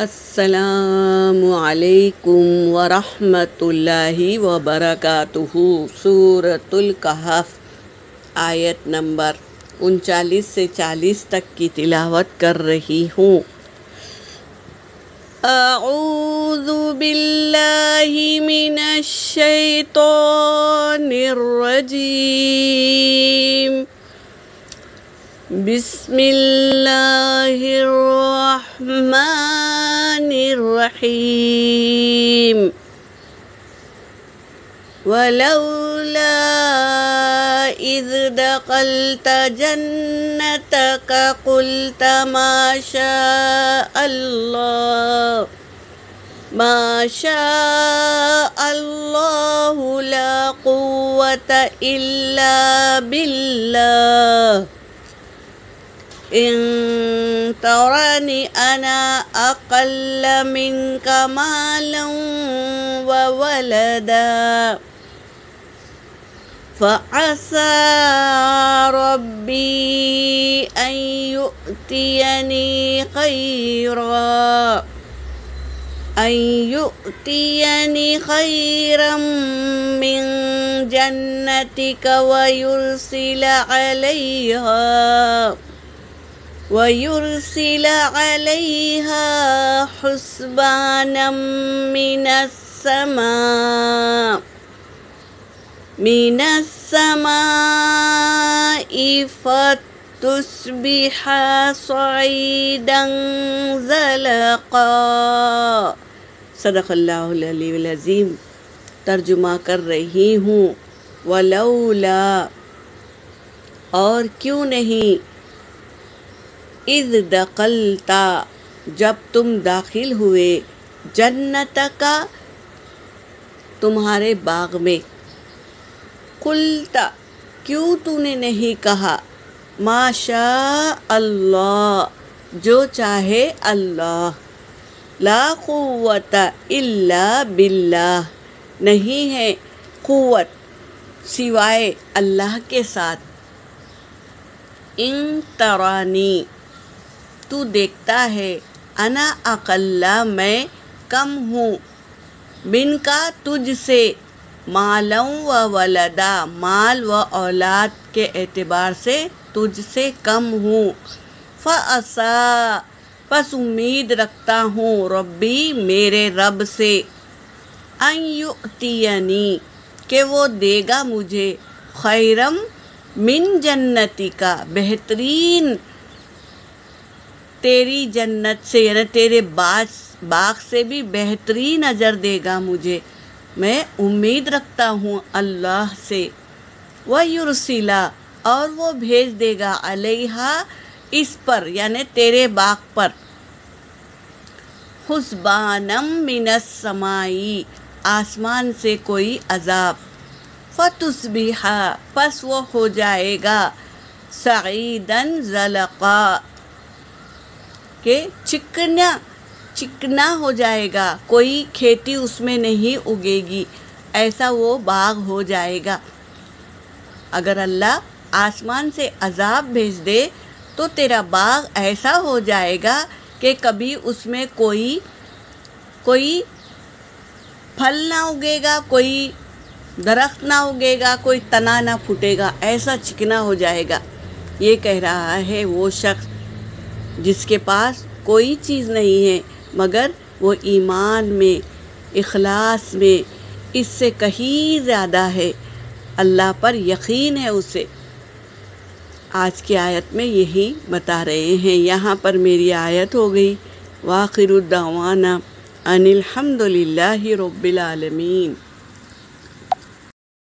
السلام علیکم ورحمۃ اللہ وبرکاتہ۔ سورۃ الکہف آیت نمبر 39 سے 40 تک کی تلاوت کر رہی ہوں۔ اعوذ باللہ من الشیطان الرجیم، بسم اللہ الرحمن الرحیم۔ ولولا اذ دخلت جنتك قلت ما شاء الله لا قوة إلا بالله إن ترني أنا أقل منك مالا وولدا فعسى ربي أن يؤتيني خيرا من جنتك ويرسل عليها حسبانا من السماء فتصبح صعيدا زلقا۔ صدق اللہ العلی العظیم۔ ترجمہ کر رہی ہوں۔ ولولا، اور کیوں نہیں، اذ دخلتا، جب تم داخل ہوئے، جنتک، تمہارے باغ میں، قلتا، کیوں تو نے نہیں کہا، ما شاء اللہ، جو چاہے اللہ، لا قوت الا باللہ، نہیں ہے قوت سوائے اللہ کے ساتھ، ان ترانی، تو دیکھتا ہے، انا اقل، میں کم ہوں، بن کا، تجھ سے، مالا و ولدا، مال و اولاد کے اعتبار سے تجھ سے کم ہوں، فعسیٰ، پس امید رکھتا ہوں، ربی، میرے رب سے، ان یؤتینی، کہ وہ دے گا مجھے، خیرم، من جنتی کا، بہترین تیری جنت سے، یعنی تیرے باغ سے بھی بہترین اجر دے گا مجھے، میں امید رکھتا ہوں اللہ سے، وَيُرْسِلَ، اور وہ بھیج دے گا، علیہا، اس پر، یعنی تیرے باغ پر، حسبانم من السماء، آسمان سے کوئی عذاب، فتصبح، پس وہ ہو جائے گا، سعیدن زلقا، کہ چکنا ہو جائے گا، کوئی کھیتی اس میں نہیں اگے گی، ایسا وہ باغ ہو جائے گا۔ اگر اللہ آسمان سے عذاب بھیج دے تو تیرا باغ ایسا ہو جائے گا کہ کبھی اس میں کوئی پھل نہ اگے گا، کوئی درخت نہ اگے گا، کوئی تنا نہ پھوٹے گا، ایسا چکنا ہو جائے گا۔ یہ کہہ رہا ہے وہ شخص جس کے پاس کوئی چیز نہیں ہے مگر وہ ایمان میں، اخلاص میں اس سے کہیں زیادہ ہے، اللہ پر یقین ہے اسے۔ آج کی آیت میں یہی بتا رہے ہیں۔ یہاں پر میری آیت ہو گئی۔ وآخر الدعوانا ان الحمد للہ رب العالمین۔